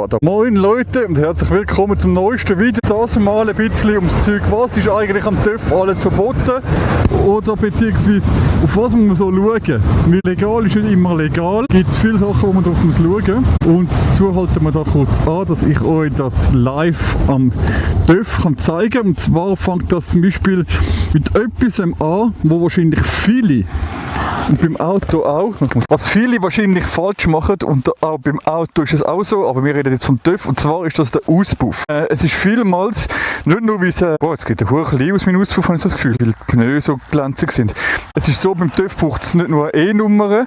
Radar. Moin Leute und herzlich willkommen zum neuesten Video. Das mal ein bisschen ums Zeug, was ist eigentlich am TÜV alles verboten oder beziehungsweise auf was muss man so schauen. Weil legal ist nicht immer legal. Es gibt viele Sachen, wo man drauf muss schauen. Und dazu halten wir da kurz an, dass ich euch das live am TÜV kann zeigen. Und zwar fängt das zum Beispiel mit etwas an, wo wahrscheinlich viele und beim Auto auch. Was viele wahrscheinlich falsch machen und auch beim Auto ist es auch so, aber wir reden jetzt vom TÜV und zwar ist das der Auspuff. Es ist vielmals, nicht nur wie es, jetzt geht der Huch aus meinem Auspuff, habe ich das Gefühl, weil die Pneu so glänzig sind. Es ist so, beim TÜV braucht es nicht nur eine E-Nummer,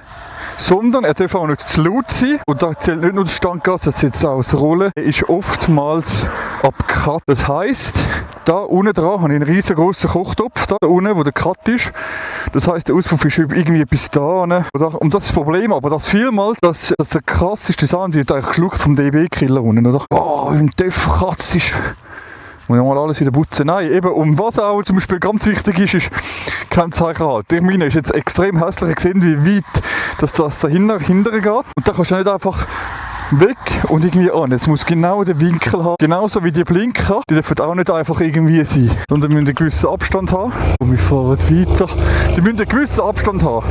sondern er darf auch nicht zu laut sein und da zählt nicht nur das Standgas, das zählt auch das Rollen. Er ist oftmals abgekattet. Das heisst, da unten dran habe ich einen riesengroßen Kochtopf, da unten, wo der Cut ist. Das heisst, der Auspuff ist irgendwie bis da. Und das ist das Problem, aber das vielmals, dass der krasseste Sound wird eigentlich geschluckt vom DB-Killer unten, oder? Oh, im TÜV kratzt ist. Muss ich mal alles wieder putzen. Nein, eben, und was auch zum Beispiel ganz wichtig ist Kennzeichen halt. Der meine ist jetzt extrem hässlich gesehen, wie weit das dahinter geht. Und da kannst du nicht einfach weg und irgendwie an. Jetzt muss genau den Winkel haben. Genauso wie die Blinker, die dürfen auch nicht einfach irgendwie sein, sondern müssen einen gewissen Abstand haben. Und wir fahren weiter. Die müssen einen gewissen Abstand haben.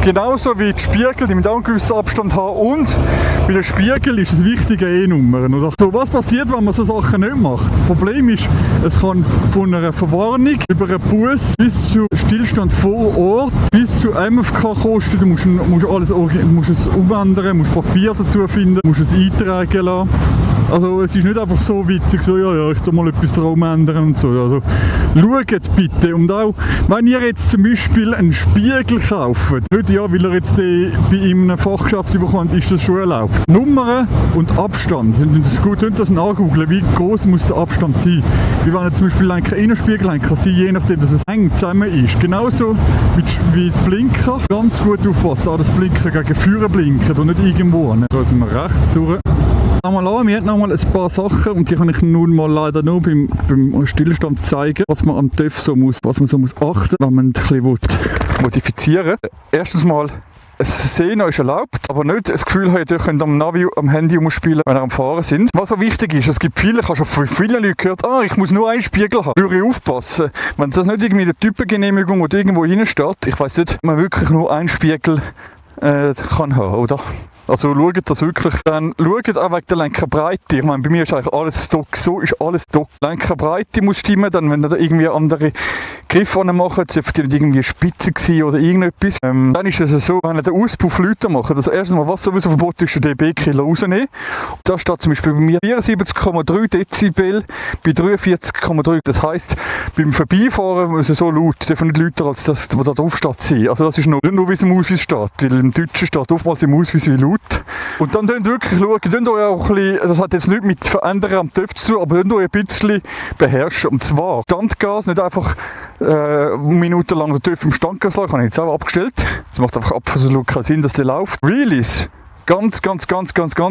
Genauso wie die Spiegel, die müssen auch einen gewissen Abstand haben. Und bei den Spiegeln ist es wichtig, eine E-Nummer. Oder? So, was passiert, wenn man so Sachen nicht macht? Das Problem ist, es kann von einer Verwarnung über einen Bus bis zu Stillstand vor Ort, bis zu MFK kosten. Du musst alles musst es umändern, musst Papier dazu finden, musst es eintragen lassen. Also es ist nicht einfach so witzig, so ja, ich tu mal etwas darum ändern und so. Also schaut bitte. Und auch, wenn ihr jetzt zum Beispiel einen Spiegel kauft, nicht ja, weil ihr jetzt den bei einem Fachgeschäft bekommt, ist das schon erlaubt. Nummern und Abstand, das ist gut, das nachgoogeln, wie groß muss der Abstand sein. Wie wenn ihr zum Beispiel einen Innenspiegel haben, kann sein, je nachdem, dass es eng zusammen ist. Genauso wie die Blinker, ganz gut aufpassen, dass Blinker gegen Führer blinken und nicht irgendwo. So sind wir rechts durch. Wir haben noch mal ein paar Sachen und die kann ich nun mal leider nur beim Stillstand zeigen, was man am TÜV so muss, was man so muss achten, wenn man ein bisschen modifizieren will. Erstens mal, das Sehen ist erlaubt, aber nicht das Gefühl haben, ihr könnt am Navi, am Handy spielen, wenn ihr am Fahren sind. Was auch wichtig ist, es gibt viele, ich habe schon von vielen Leuten gehört, ich muss nur einen Spiegel haben. Würde ich aufpassen, wenn das nicht irgendwie eine Typengenehmigung oder irgendwo hinsteht, ich weiss nicht, man wirklich nur einen Spiegel kann haben, oder? Also schaut das wirklich, dann schaut auch wegen der Lenkerbreite. Ich meine, bei mir ist eigentlich alles Stock, so ist alles Stock. Lenkerbreite muss stimmen, dann wenn ihr da irgendwie andere Griffe macht, dürft ihr nicht irgendwie spitze sein oder irgendetwas. Dann ist es so, wenn ihr den Auspuff Leute macht, das erste Mal, was sowieso verboten ist, der DB-Killer rausnehmen. Da steht zum Beispiel bei mir 74,3 Dezibel bei 43,3. Das heisst, beim Vorbeifahren muss es so laut, dürfen nicht lauter als das, was da drauf steht, sein. Also das ist nicht nur wie es im Ausweis steht, weil im Deutschen steht oftmals im Ausweis wie laut. Und dann könnt ihr wirklich schauen, könnt ihr auch ein bisschen, das hat jetzt nicht mit Verändern am TÜV zu tun, aber könnt ihr ein bisschen beherrschen. Und zwar Standgas, nicht einfach minutenlang den TÜV im Standgas lassen, habe ich jetzt auch abgestellt. Das macht einfach absolut keinen Sinn, dass der läuft. Wheelies, ganz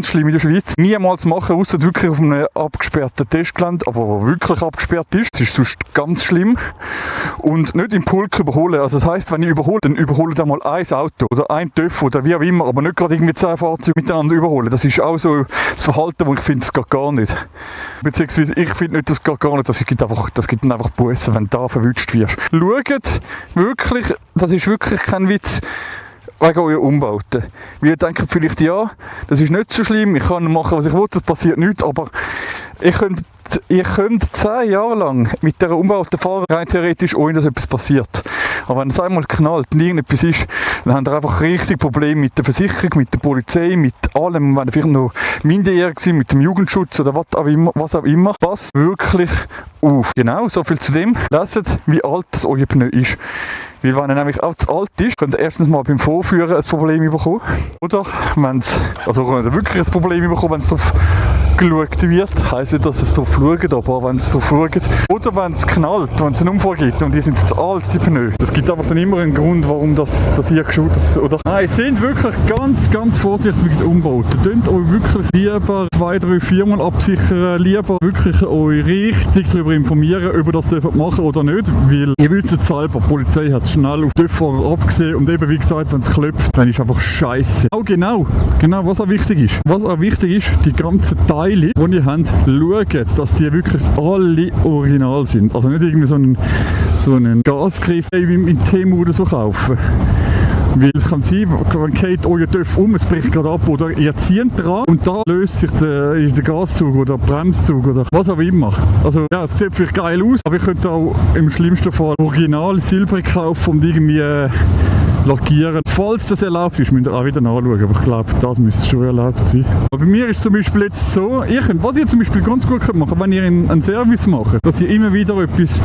schlimm in der Schweiz. Niemals machen, außer wirklich auf einem abgesperrten Testgelände, aber wo wirklich abgesperrt ist. Das ist sonst ganz schlimm. Und nicht im Pulk überholen. Also das heisst, wenn ich überhole, dann überhole ich mal ein Auto oder ein TÜV oder wie auch immer, aber nicht gerade irgendwie 10 Fahrzeuge miteinander überholen. Das ist auch so das Verhalten, wo ich finde, das geht gar nicht. Beziehungsweise ich finde nicht, das geht gar nicht. Das gibt dann einfach Bussen, wenn du da verwünscht wirst. Schaut wirklich, das ist wirklich kein Witz, wegen eurer Umbauten. Wir denken vielleicht, ja, das ist nicht so schlimm, ich kann machen, was ich will, das passiert nichts, aber ihr könnt 10 Jahre lang mit dieser Umbauten fahren, rein theoretisch, ohne dass etwas passiert. Aber wenn es einmal knallt und irgendetwas ist, dann habt ihr einfach richtig Probleme mit der Versicherung, mit der Polizei, mit allem, wenn ihr vielleicht noch minderjährig seid, mit dem Jugendschutz oder was auch immer. Passt wirklich auf. Genau, so viel zu dem. Leset, wie alt das euer Pneu ist. Weil wenn er nämlich auch zu alt ist, könnt ihr erstens mal beim Vorführen ein Problem bekommen. Oder könnt ihr wirklich ein Problem bekommen, wenn es drauf geschaut wird. Heisst nicht, dass es drauf schaut, aber wenn es drauf schaut. Oder wenn es knallt, wenn es einen Unfall gibt und die sind zu alt, die Pneu. Das gibt einfach dann immer einen Grund, warum das hier geschaut ist. Oder? Nein, sind wirklich ganz vorsichtig mit Umbauten. Tönt euch wirklich lieber 2, 3, 4 Mal absichern. Lieber wirklich euch richtig darüber informieren, ob ihr das machen oder nicht. Weil ihr wisst es selber, die Polizei hat schnell auf die Fahrer abgesehen und eben wie gesagt, wenn es klopft, dann ist einfach scheiße. Auch genau, was auch wichtig ist. Was auch wichtig ist, die ganzen Teile Teile, die ihr habt, schaut, dass die wirklich alle original sind. Also nicht irgendwie so einen Gasgriff wie im Temu oder so kaufen. Weil es kann sein, man geht euer Töpf es bricht gerade ab oder ihr zieht dran und da löst sich der Gaszug oder der Bremszug oder was auch immer. Also ja, es sieht vielleicht geil aus, aber ich könnte es auch im schlimmsten Fall original silbrig kaufen und irgendwie lackieren. Falls das erlaubt ist, müsst ihr auch wieder nachschauen, aber ich glaube, das müsste schon erlaubt sein. Aber bei mir ist es zum Beispiel jetzt so, was ihr zum Beispiel ganz gut machen könnt, wenn ihr einen Service macht, dass ihr immer wieder etwas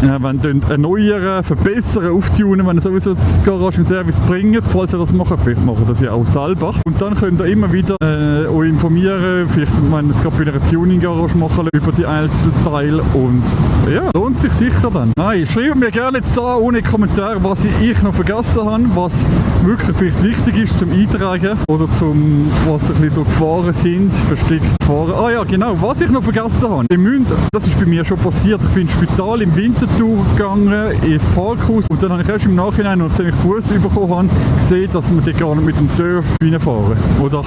wenn ihr erneuern, verbessern, auftunen, wenn ihr sowieso das Garage im Service bringt, falls ihr das macht, vielleicht macht ihr das ja auch selber. Und dann könnt ihr immer wieder euch informieren, vielleicht, wenn ihr es gerade bei einer Tuning-Garage machen, über die einzelnen Teile und ja, lohnt sich sicher dann. Nein, schreibt mir gerne jetzt an, ohne Kommentar, was ich noch vergessen habe, was wirklich vielleicht wichtig ist zum Eintragen oder zum, was ein bisschen so Gefahren sind, versteckt Gefahren. Ah ja, genau, was ich noch vergessen habe. Das ist bei mir schon passiert, ich bin ins Spital im Winter gegangen, ins Parkhaus und dann habe ich erst im Nachhinein, nachdem ich Bus bekommen habe, gesehen, dass man dort gar nicht mit dem TÜV reinfahren. Oder?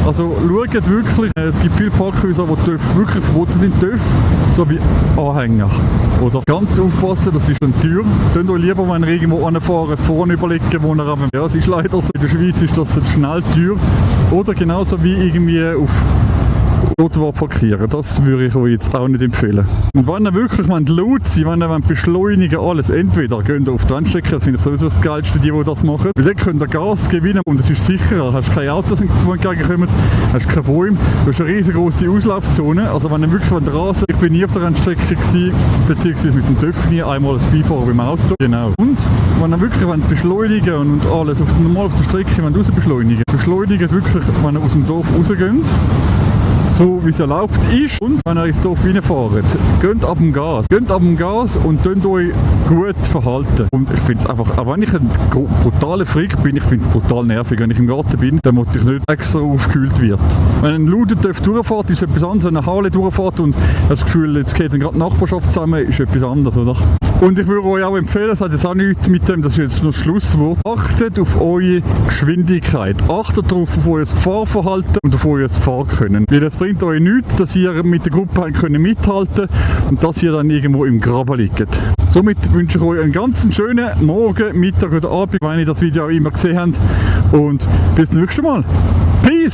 Also schaut wirklich, es gibt viele Parkhäuser, wo TÜV wirklich verboten sind, TÜV sowie Anhänger. Oder ganz aufpassen, das ist eine Tür. Könnt euch lieber, wenn ihr irgendwo anfahren, vorne überlegen, wo ihr haben. Ja, es ist leider so, in der Schweiz ist das eine Schnelltür. Oder genauso wie irgendwie auf Trottoir parkieren, das würde ich euch jetzt auch nicht empfehlen. Und wenn ihr wirklich laut sein wollt, wenn ihr beschleunigen alles, entweder geht ihr auf die Rennstrecke, das finde ich sowieso das Geilste, die das machen, weil dann könnt ihr Gas gewinnen und es ist sicherer, hast keine Autos, die entgegenkommen, hast keine Bäume, du hast eine riesengroße Auslaufzone, also wenn ihr wirklich Rasen, ich bin nie auf der Rennstrecke gewesen, beziehungsweise mit dem TÜV nie, einmal das Beifahren beim Auto, genau. Und wenn ihr wirklich beschleunigen und alles, normal auf der Strecke, wenn ihr raus beschleunigen wirklich, wenn ihr aus dem Dorf rausgeht, so wie es erlaubt ist. Und wenn ihr ins Dorf reinfahrt, geht ab dem Gas und könnt euch gut verhalten. Und ich finde es einfach, auch wenn ich ein brutaler Freak bin, ich finde es brutal nervig. Wenn ich im Garten bin, dann muss ich nicht extra aufgekühlt wird. Wenn ein lauter TÜV durchfahrt, ist etwas anderes. Wenn eine Halle durchfahrt und das Gefühl, jetzt geht dann gerade die Nachbarschaft zusammen, ist etwas anderes, oder? Und ich würde euch auch empfehlen, das hat jetzt auch nichts mit dem, das ist jetzt noch das Schlusswort, achtet auf eure Geschwindigkeit. Achtet darauf, auf euer Fahrverhalten und auf euer Fahrkönnen. Weil das bringt euch nichts, dass ihr mit der Gruppe mithalten könnt und dass ihr dann irgendwo im Graben liegt. Somit wünsche ich euch einen ganz schönen Morgen, Mittag oder Abend, wenn ihr das Video auch immer gesehen habt. Und bis zum nächsten Mal.